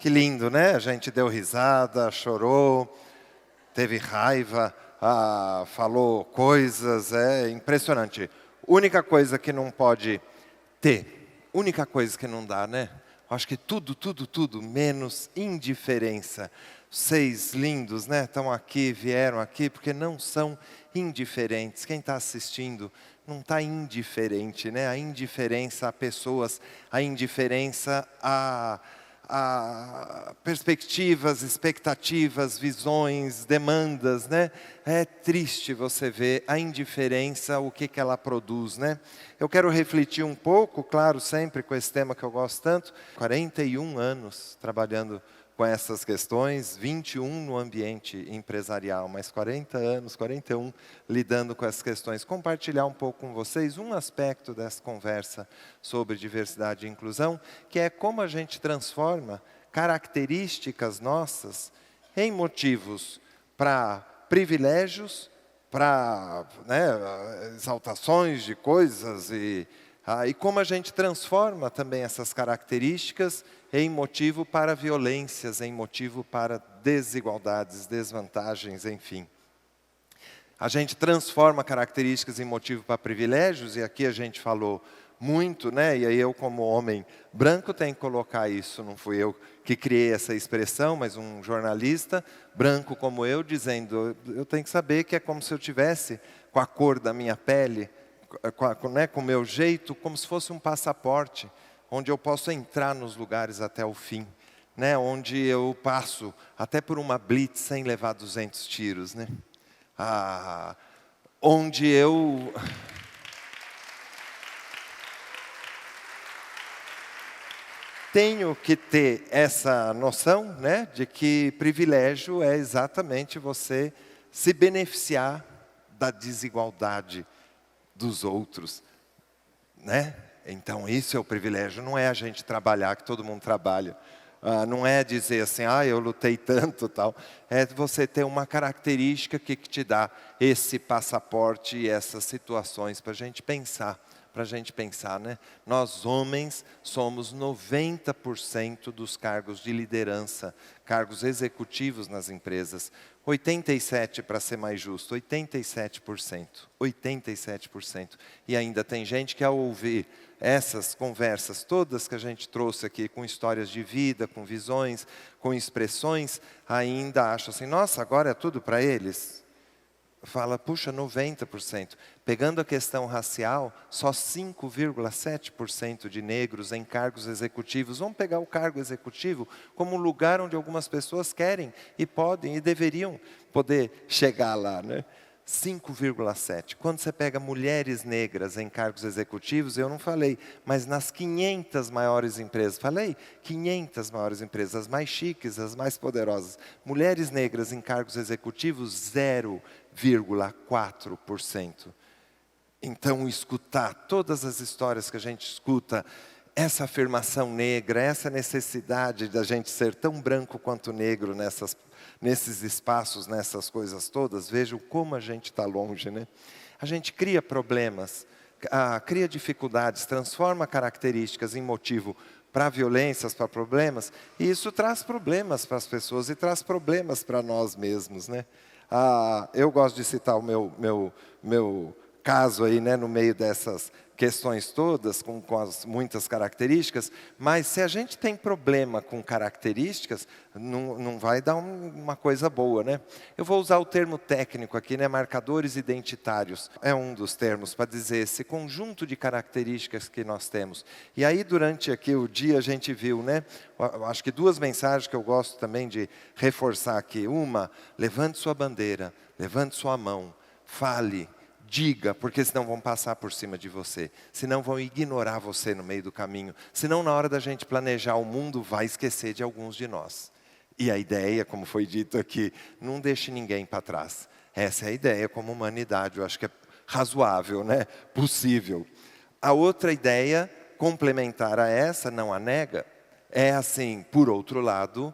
Que lindo, né? A gente deu risada, chorou, teve raiva, falou coisas, é impressionante. Única coisa que não pode ter, única coisa que não dá, né? Acho que tudo, menos indiferença. Vocês lindos, né? Estão aqui, vieram aqui, porque não são indiferentes. Quem está assistindo não está indiferente, né? A indiferença a pessoas, a indiferença a perspectivas, expectativas, visões, demandas, né? É triste você ver a indiferença, o que ela produz, né? Eu quero refletir um pouco, claro, sempre com esse tema que eu gosto tanto. 41 anos trabalhando com essas questões, 21 no ambiente empresarial, mas 40 anos, 41 lidando com essas questões. Compartilhar um pouco com vocês um aspecto dessa conversa sobre diversidade e inclusão, que é como a gente transforma características nossas em motivos para privilégios, para exaltações de coisas e como a gente transforma também essas características em motivo para violências, em motivo para desigualdades, desvantagens, enfim. A gente transforma características em motivo para privilégios, e aqui a gente falou muito, né? E aí eu, como homem branco, tenho que colocar isso. Não fui eu que criei essa expressão, mas um jornalista branco como eu, dizendo, eu tenho que saber que é como se eu tivesse com a cor da minha pele, com o meu jeito, como se fosse um passaporte, onde eu posso entrar nos lugares até o fim, né? Onde eu passo até por uma blitz sem levar 200 tiros, né? Onde eu tenho que ter essa noção, né, de que privilégio é exatamente você se beneficiar da desigualdade dos outros, né? Então, isso é o privilégio, não é a gente trabalhar, que todo mundo trabalha. Não é dizer assim, eu lutei tanto, tal. É você ter uma característica que te dá esse passaporte e essas situações para a gente pensar. Né? Nós, homens, somos 90% dos cargos de liderança, cargos executivos nas empresas. 87%, para ser mais justo, 87%. 87%. E ainda tem gente que, ao ouvir essas conversas todas que a gente trouxe aqui, com histórias de vida, com visões, com expressões, ainda acha assim, nossa, agora é tudo para eles? Fala, puxa, 90%. Pegando a questão racial, só 5,7% de negros em cargos executivos. Vamos pegar o cargo executivo como um lugar onde algumas pessoas querem e podem e deveriam poder chegar lá, né? 5,7%. Quando você pega mulheres negras em cargos executivos, eu não falei, mas nas 500 maiores empresas, falei, 500 maiores empresas, as mais chiques, as mais poderosas. Mulheres negras em cargos executivos, 0,4%. Então, escutar todas as histórias que a gente escuta, essa afirmação negra, essa necessidade da gente ser tão branco quanto negro nesses espaços, nessas coisas todas, vejam como a gente está longe, né? A gente cria problemas, cria dificuldades, transforma características em motivo para violências, para problemas, e isso traz problemas para as pessoas e traz problemas para nós mesmos, né? Eu gosto de citar o meu caso aí, né, no meio dessas questões todas, com as muitas características, mas se a gente tem problema com características, não vai dar uma coisa boa, né? Eu vou usar o termo técnico aqui, né, marcadores identitários. É um dos termos para dizer esse conjunto de características que nós temos. E aí, durante aqui o dia, a gente viu, né, acho que duas mensagens que eu gosto também de reforçar aqui. Uma, levante sua bandeira, levante sua mão, fale, diga, porque senão vão passar por cima de você. Senão vão ignorar você no meio do caminho. Senão, na hora da gente planejar o mundo, vai esquecer de alguns de nós. E a ideia, como foi dito aqui, não deixe ninguém para trás. Essa é a ideia como humanidade. Eu acho que é razoável, né? Possível. A outra ideia, complementar a essa, não a nega, é assim, por outro lado,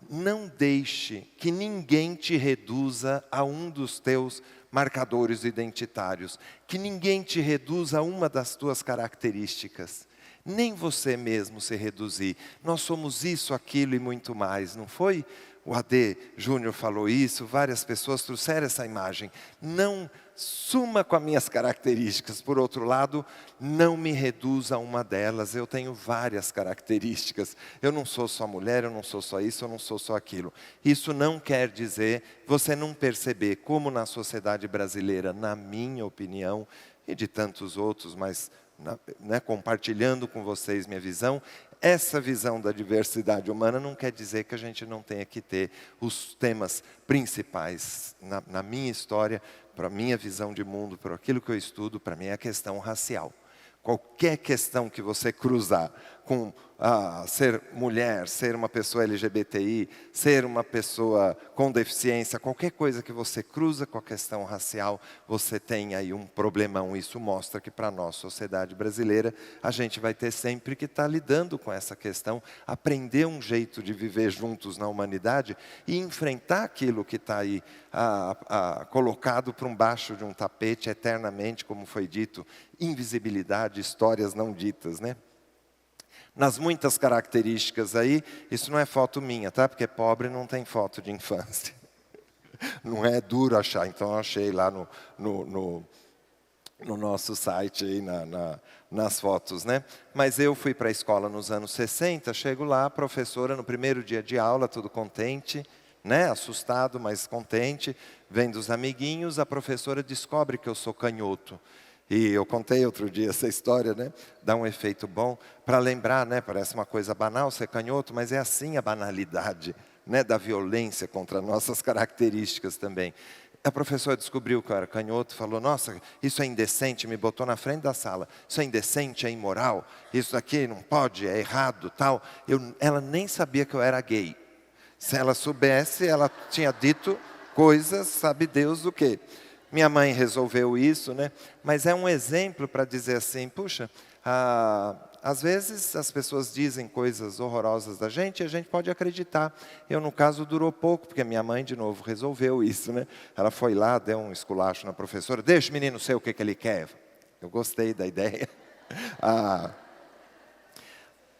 não deixe que ninguém te reduza a um dos teus marcadores identitários, que ninguém te reduza a uma das tuas características. nem você mesmo se reduzir. Nós somos isso, aquilo e muito mais, não foi? O AD Júnior falou isso, várias pessoas trouxeram essa imagem. Não suma com as minhas características. Por outro lado, não me reduza a uma delas. Eu tenho várias características. Eu não sou só mulher, eu não sou só isso, eu não sou só aquilo. Isso não quer dizer você não perceber como na sociedade brasileira, na minha opinião, e de tantos outros, mas compartilhando com vocês minha visão, essa visão da diversidade humana não quer dizer que a gente não tenha que ter os temas principais na minha história, para a minha visão de mundo, para aquilo que eu estudo, para mim é a questão racial. Qualquer questão que você cruzar com ser mulher, ser uma pessoa LGBTI, ser uma pessoa com deficiência, qualquer coisa que você cruza com a questão racial, você tem aí um problemão. Isso mostra que para a nossa sociedade brasileira, a gente vai ter sempre que estar lidando com essa questão, aprender um jeito de viver juntos na humanidade e enfrentar aquilo que está aí colocado para baixo de um tapete eternamente, como foi dito, invisibilidade, histórias não ditas, né? Nas muitas características aí, isso não é foto minha, tá? Porque pobre não tem foto de infância. Não é duro achar, então eu achei lá no nosso site, aí nas fotos, né? Mas eu fui para a escola nos anos 60, chego lá, a professora no primeiro dia de aula, tudo contente, né? Assustado, mas contente, vendo os amiguinhos, a professora descobre que eu sou canhoto. E eu contei outro dia essa história, né? Dá um efeito bom para lembrar, né? Parece uma coisa banal ser canhoto, mas é assim a banalidade, né? Da violência contra nossas características também. A professora descobriu que eu era canhoto, falou, nossa, isso é indecente, me botou na frente da sala. Isso é indecente, é imoral, isso aqui não pode, é errado, tal. Ela nem sabia que eu era gay. Se ela soubesse, ela tinha dito coisas, sabe Deus o quê. Minha mãe resolveu isso, né? Mas é um exemplo para dizer assim, puxa, às vezes as pessoas dizem coisas horrorosas da gente e a gente pode acreditar. Eu, no caso, durou pouco, porque minha mãe, de novo, resolveu isso, né? Ela foi lá, deu um esculacho na professora, deixa o menino ser o que ele quer. Eu gostei da ideia.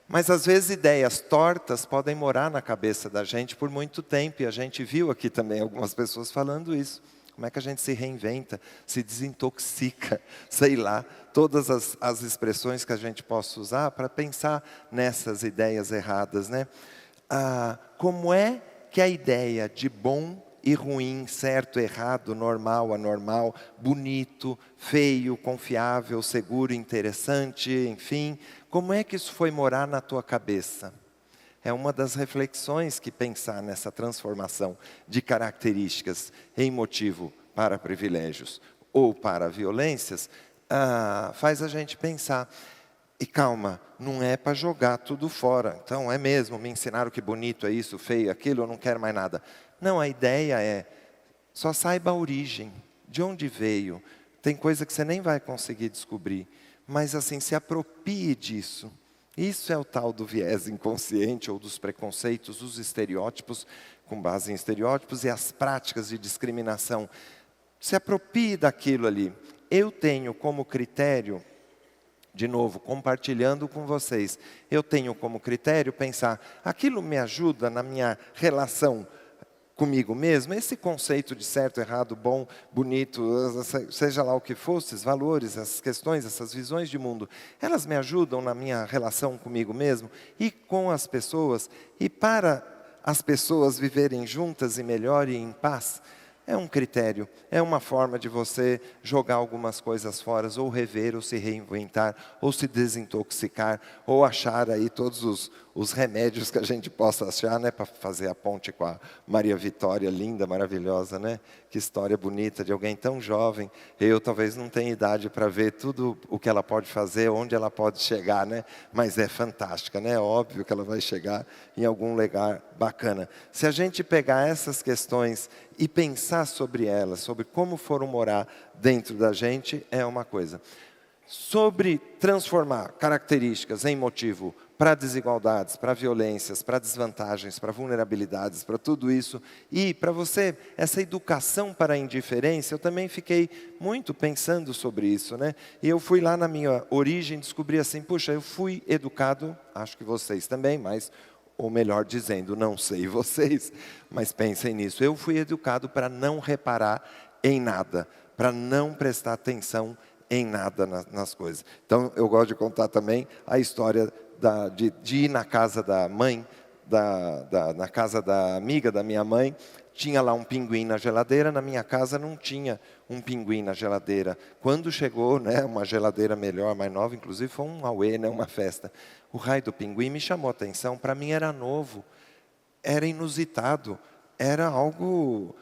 Mas, às vezes, ideias tortas podem morar na cabeça da gente por muito tempo, e a gente viu aqui também algumas pessoas falando isso. Como é que a gente se reinventa, se desintoxica, sei lá, todas as expressões que a gente possa usar para pensar nessas ideias erradas, né? Como é que a ideia de bom e ruim, certo, errado, normal, anormal, bonito, feio, confiável, seguro, interessante, enfim, como é que isso foi morar na tua cabeça? É uma das reflexões que pensar nessa transformação de características em motivo para privilégios ou para violências, faz a gente pensar. E calma, não é para jogar tudo fora. Então, é mesmo, me ensinaram que bonito é isso, feio, aquilo, eu não quero mais nada. Não, a ideia é, só saiba a origem, de onde veio. Tem coisa que você nem vai conseguir descobrir, mas assim, se aproprie disso. Isso é o tal do viés inconsciente ou dos preconceitos, dos estereótipos, com base em estereótipos e as práticas de discriminação. Se aproprie daquilo ali. Eu tenho como critério, de novo, compartilhando com vocês, eu tenho como critério pensar, aquilo me ajuda na minha relação comigo mesmo, esse conceito de certo, errado, bom, bonito, seja lá o que fosse, os valores, essas questões, essas visões de mundo, elas me ajudam na minha relação comigo mesmo e com as pessoas, e para as pessoas viverem juntas e melhor e em paz. É um critério, é uma forma de você jogar algumas coisas fora, ou rever, ou se reinventar, ou se desintoxicar, ou achar aí todos os remédios que a gente possa achar, né, para fazer a ponte com a Maria Vitória, linda, maravilhosa, né? Que história bonita de alguém tão jovem. Eu talvez não tenha idade para ver tudo o que ela pode fazer, onde ela pode chegar, né? Mas é fantástica, né? É óbvio que ela vai chegar em algum lugar bacana. Se a gente pegar essas questões e pensar sobre elas, sobre como foram morar dentro da gente, é uma coisa. sobre transformar características em motivo para desigualdades, para violências, para desvantagens, para vulnerabilidades, para tudo isso. E para você, essa educação para a indiferença, eu também fiquei muito pensando sobre isso, né? E eu fui lá na minha origem, descobri assim, puxa, eu fui educado, acho que vocês também, mas, ou melhor dizendo, não sei vocês, mas pensem nisso. Eu fui educado para não reparar em nada, para não prestar atenção em nada nas coisas. Então, eu gosto de contar também a história de ir na casa da mãe, na casa da amiga da minha mãe, tinha lá um pinguim na geladeira, na minha casa não tinha um pinguim na geladeira. Quando chegou, né, uma geladeira melhor, mais nova, inclusive foi um auê, né, uma festa. O raio do pinguim me chamou a atenção, para mim era novo, era inusitado, era algo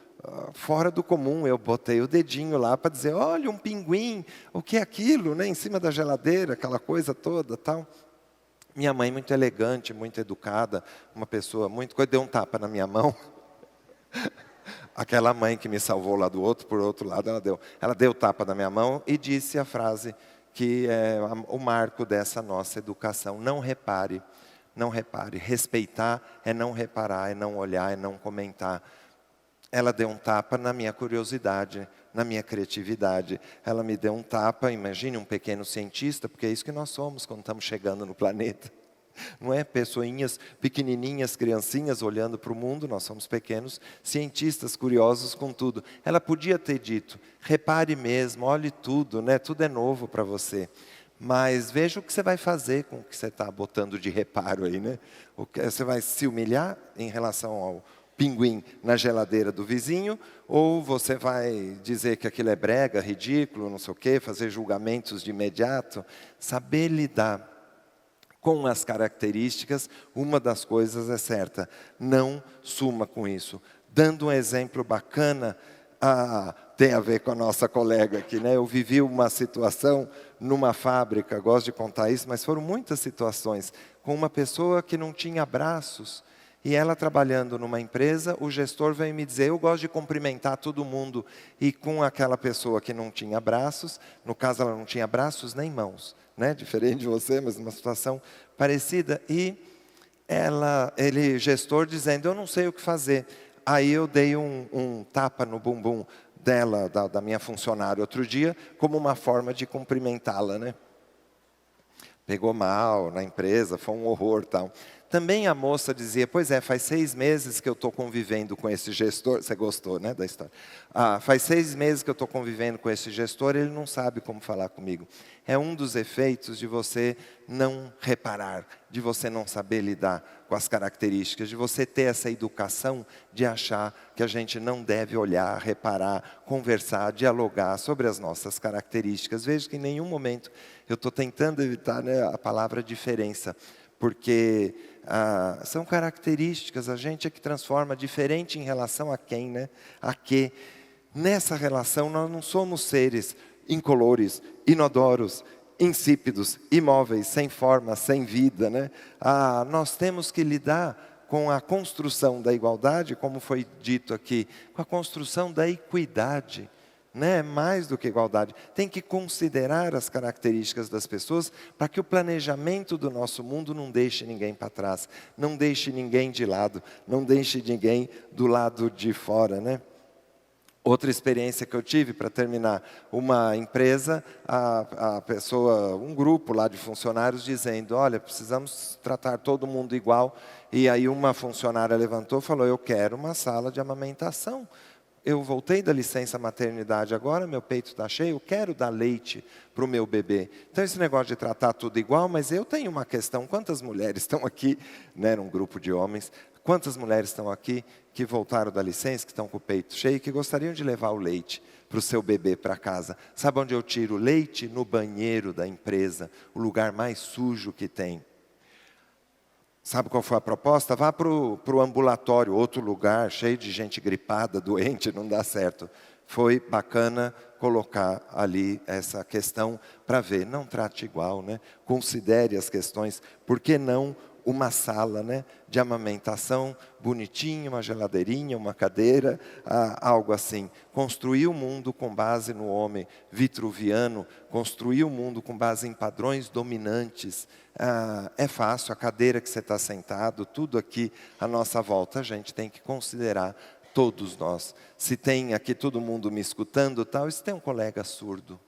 fora do comum. Eu botei o dedinho lá para dizer, olha, um pinguim, o que é aquilo, né, em cima da geladeira, aquela coisa toda, tal. Minha mãe, muito elegante, muito educada, uma pessoa muito... Deu um tapa na minha mão. Aquela mãe que me salvou lá do outro, por outro lado, ela deu tapa na minha mão e disse a frase que é o marco dessa nossa educação. Não repare, não repare. Respeitar é não reparar, é não olhar, é não comentar. Ela deu um tapa na minha curiosidade, na minha criatividade. Ela me deu um tapa, imagine um pequeno cientista, porque é isso que nós somos quando estamos chegando no planeta. Não é pessoinhas pequenininhas, criancinhas olhando para o mundo, nós somos pequenos cientistas curiosos com tudo. Ela podia ter dito, repare mesmo, olhe tudo, né? Tudo é novo para você. Mas veja o que você vai fazer com o que você está botando de reparo aí, né? Você vai se humilhar em relação ao pinguim na geladeira do vizinho, ou você vai dizer que aquilo é brega, ridículo, não sei o quê, fazer julgamentos de imediato. Saber lidar com as características, uma das coisas é certa, não suma com isso. Dando um exemplo bacana, tem a ver com a nossa colega aqui, né? Eu vivi uma situação numa fábrica, gosto de contar isso, mas foram muitas situações, com uma pessoa que não tinha braços. E ela trabalhando numa empresa, o gestor veio me dizer, eu gosto de cumprimentar todo mundo. E com aquela pessoa que não tinha braços, no caso ela não tinha braços nem mãos, né? Diferente de você, mas numa situação parecida. E gestor dizendo, eu não sei o que fazer. Aí eu dei um tapa no bumbum dela, da minha funcionária outro dia, como uma forma de cumprimentá-la, né? Pegou mal na empresa, foi um horror, tal. Também a moça dizia, pois é, faz 6 meses que eu estou convivendo com esse gestor. Você gostou, né, da história? Faz 6 meses que eu estou convivendo com esse gestor, ele não sabe como falar comigo. É um dos efeitos de você não reparar, de você não saber lidar com as características, de você ter essa educação de achar que a gente não deve olhar, reparar, conversar, dialogar sobre as nossas características. Veja que em nenhum momento eu estou tentando evitar, né, a palavra diferença, porque são características, a gente é que transforma diferente em relação a quem, né? A que. Nessa relação nós não somos seres incolores, inodoros, insípidos, imóveis, sem forma, sem vida, né? Nós temos que lidar com a construção da igualdade, como foi dito aqui, com a construção da equidade. Né? Mais do que igualdade, tem que considerar as características das pessoas para que o planejamento do nosso mundo não deixe ninguém para trás, não deixe ninguém de lado, não deixe ninguém do lado de fora, né? Outra experiência que eu tive, para terminar, uma empresa, um grupo lá de funcionários dizendo, olha, precisamos tratar todo mundo igual, e aí uma funcionária levantou e falou, eu quero uma sala de amamentação. Eu voltei da licença maternidade agora, meu peito está cheio, eu quero dar leite para o meu bebê. Então, esse negócio de tratar tudo igual, mas eu tenho uma questão, quantas mulheres estão aqui, né, num grupo de homens, quantas mulheres estão aqui que voltaram da licença, que estão com o peito cheio, que gostariam de levar o leite para o seu bebê para casa? Sabe onde eu tiro o leite? No banheiro da empresa, o lugar mais sujo que tem. Sabe qual foi a proposta? Vá para o ambulatório, outro lugar, cheio de gente gripada, doente, não dá certo. Foi bacana colocar ali essa questão para ver. Não trate igual, né? Considere as questões. Por que não uma sala, né, de amamentação bonitinha, uma geladeirinha, uma cadeira, algo assim. Construir o mundo com base no homem vitruviano, construir o mundo com base em padrões dominantes. É fácil, a cadeira que você está sentado, tudo aqui à nossa volta, a gente tem que considerar todos nós. Se tem aqui todo mundo me escutando, tal, e se tem um colega surdo,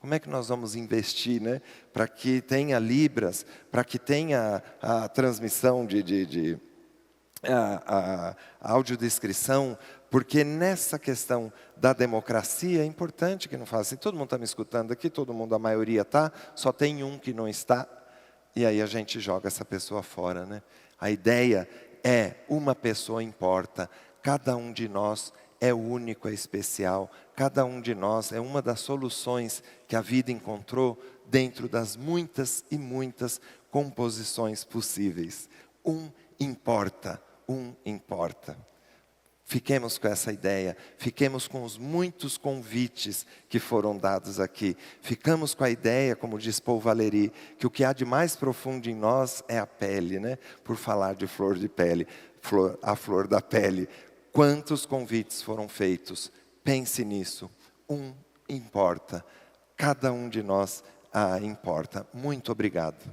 como é que nós vamos investir, né, para que tenha libras, para que tenha a transmissão a audiodescrição, porque nessa questão da democracia é importante que não faça assim, todo mundo está me escutando aqui, todo mundo, a maioria está, só tem um que não está, e aí a gente joga essa pessoa fora, né? A ideia é, uma pessoa importa, cada um de nós é único, é especial, cada um de nós é uma das soluções que a vida encontrou dentro das muitas e muitas composições possíveis. Importa, importa. Fiquemos com essa ideia, fiquemos com os muitos convites que foram dados aqui. Ficamos com a ideia, como diz Paul Valéry, que o que há de mais profundo em nós é a pele, né? Por falar de flor de pele, a flor da pele. Quantos convites foram feitos? Pense nisso. Importa. Cada um de nós importa. Muito obrigado.